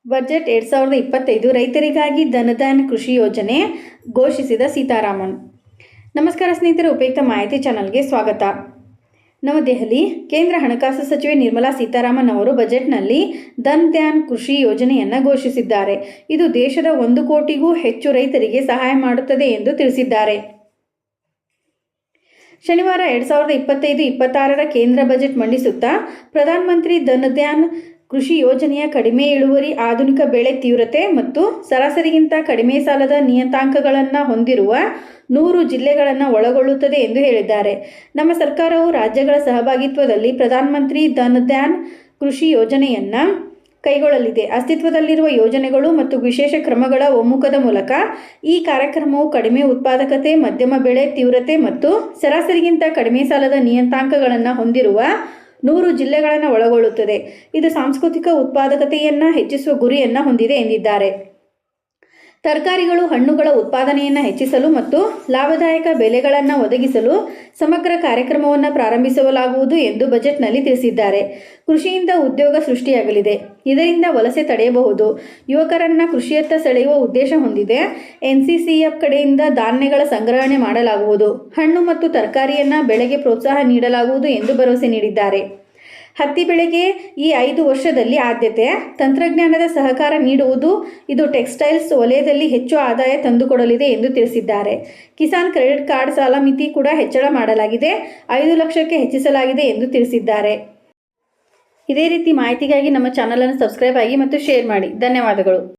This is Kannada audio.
ಬಜೆಟ್ 2025 ರೈತರಿಗಾಗಿ ಧನಧಾನ್ಯ ಕೃಷಿ ಯೋಜನೆ ಘೋಷಿಸಿದ ಸೀತಾರಾಮನ್. ನಮಸ್ಕಾರ ಸ್ನೇಹಿತರೆ, ಉಪಯುಕ್ತ ಮಾಹಿತಿ ಚಾನಲ್ಗೆ ಸ್ವಾಗತ. ನವದೆಹಲಿ. ಕೇಂದ್ರ ಹಣಕಾಸು ಸಚಿವೆ ನಿರ್ಮಲಾ ಸೀತಾರಾಮನ್ ಅವರು ಬಜೆಟ್ನಲ್ಲಿ ಧನ್ ಕೃಷಿ ಯೋಜನೆಯನ್ನು ಘೋಷಿಸಿದ್ದಾರೆ. ಇದು ದೇಶದ 1 ಕೋಟಿಗೂ ಹೆಚ್ಚು ರೈತರಿಗೆ ಸಹಾಯ ಮಾಡುತ್ತದೆ ಎಂದು ತಿಳಿಸಿದ್ದಾರೆ. ಶನಿವಾರ 2025-26 ಕೇಂದ್ರ ಬಜೆಟ್ ಮಂಡಿಸುತ್ತಾ ಪ್ರಧಾನಮಂತ್ರಿ ಧನ್ ಕೃಷಿ ಯೋಜನೆಯ ಕಡಿಮೆ ಇಳುವರಿ, ಆಧುನಿಕ ಬೆಳೆ ತೀವ್ರತೆ ಮತ್ತು ಸರಾಸರಿಗಿಂತ ಕಡಿಮೆ ಸಾಲದ ನಿಯತಾಂಕಗಳನ್ನು ಹೊಂದಿರುವ 100 ಜಿಲ್ಲೆಗಳನ್ನು ಒಳಗೊಳ್ಳುತ್ತದೆ ಎಂದು ಹೇಳಿದ್ದಾರೆ. ನಮ್ಮ ಸರ್ಕಾರವು ರಾಜ್ಯಗಳ ಸಹಭಾಗಿತ್ವದಲ್ಲಿ ಪ್ರಧಾನಮಂತ್ರಿ ಧನ್ ಕೃಷಿ ಯೋಜನೆಯನ್ನು ಕೈಗೊಳ್ಳಲಿದೆ. ಅಸ್ತಿತ್ವದಲ್ಲಿರುವ ಯೋಜನೆಗಳು ಮತ್ತು ವಿಶೇಷ ಕ್ರಮಗಳ ಒಮ್ಮುಖದ ಮೂಲಕ ಈ ಕಾರ್ಯಕ್ರಮವು ಕಡಿಮೆ ಉತ್ಪಾದಕತೆ, ಮಧ್ಯಮ ಬೆಳೆ ತೀವ್ರತೆ ಮತ್ತು ಸರಾಸರಿಗಿಂತ ಕಡಿಮೆ ಸಾಲದ ನಿಯತಾಂಕಗಳನ್ನು ಹೊಂದಿರುವ 100 ಜಿಲ್ಲೆಗಳನ್ನು ಒಳಗೊಳ್ಳುತ್ತದೆ. ಇದು ಸಾಂಸ್ಕೃತಿಕ ಉತ್ಪಾದಕತೆಯನ್ನು ಹೆಚ್ಚಿಸುವ ಗುರಿಯನ್ನು ಹೊಂದಿದೆ ಎಂದಿದ್ದಾರೆ. ತರಕಾರಿಗಳು, ಹಣ್ಣುಗಳ ಉತ್ಪಾದನೆಯನ್ನು ಹೆಚ್ಚಿಸಲು ಮತ್ತು ಲಾಭದಾಯಕ ಬೆಲೆಗಳನ್ನು ಒದಗಿಸಲು ಸಮಗ್ರ ಕಾರ್ಯಕ್ರಮವನ್ನು ಪ್ರಾರಂಭಿಸಲಾಗುವುದು ಎಂದು ಬಜೆಟ್ನಲ್ಲಿ ತಿಳಿಸಿದ್ದಾರೆ. ಕೃಷಿಯಿಂದ ಉದ್ಯೋಗ ಸೃಷ್ಟಿಯಾಗಲಿದೆ. ಇದರಿಂದ ವಲಸೆ ತಡೆಯಬಹುದು. ಯುವಕರನ್ನು ಕೃಷಿಯತ್ತ ಸೆಳೆಯುವ ಉದ್ದೇಶ ಹೊಂದಿದೆ. NCCF ಕಡೆಯಿಂದ ಧಾನ್ಯಗಳ ಸಂಗ್ರಹಣೆ ಮಾಡಲಾಗುವುದು. ಹಣ್ಣು ಮತ್ತು ತರಕಾರಿಯನ್ನು ಬೆಳೆಗೆ ಪ್ರೋತ್ಸಾಹ ನೀಡಲಾಗುವುದು ಎಂದು ಭರವಸೆ ನೀಡಿದ್ದಾರೆ. ಹತ್ತಿ ಬೆಳೆಗೆ ಈ 5 ವರ್ಷದಲ್ಲಿ ಆದ್ಯತೆ, ತಂತ್ರಜ್ಞಾನದ ಸಹಕಾರ ನೀಡುವುದು. ಇದು ಟೆಕ್ಸ್ಟೈಲ್ಸ್ ವಲಯದಲ್ಲಿ ಹೆಚ್ಚು ಆದಾಯ ತಂದುಕೊಡಲಿದೆ ಎಂದು ತಿಳಿಸಿದ್ದಾರೆ. ಕಿಸಾನ್ ಕ್ರೆಡಿಟ್ ಕಾರ್ಡ್ ಸಾಲ ಮಿತಿ ಕೂಡ ಹೆಚ್ಚಳ ಮಾಡಲಾಗಿದೆ. 5 ಲಕ್ಷಕ್ಕೆ ಹೆಚ್ಚಿಸಲಾಗಿದೆ ಎಂದು ತಿಳಿಸಿದ್ದಾರೆ. ಇದೇ ರೀತಿ ಮಾಹಿತಿಗಾಗಿ ನಮ್ಮ ಚಾನಲನ್ನು ಸಬ್ಸ್ಕ್ರೈಬ್ ಆಗಿ ಮತ್ತು ಶೇರ್ ಮಾಡಿ. ಧನ್ಯವಾದಗಳು.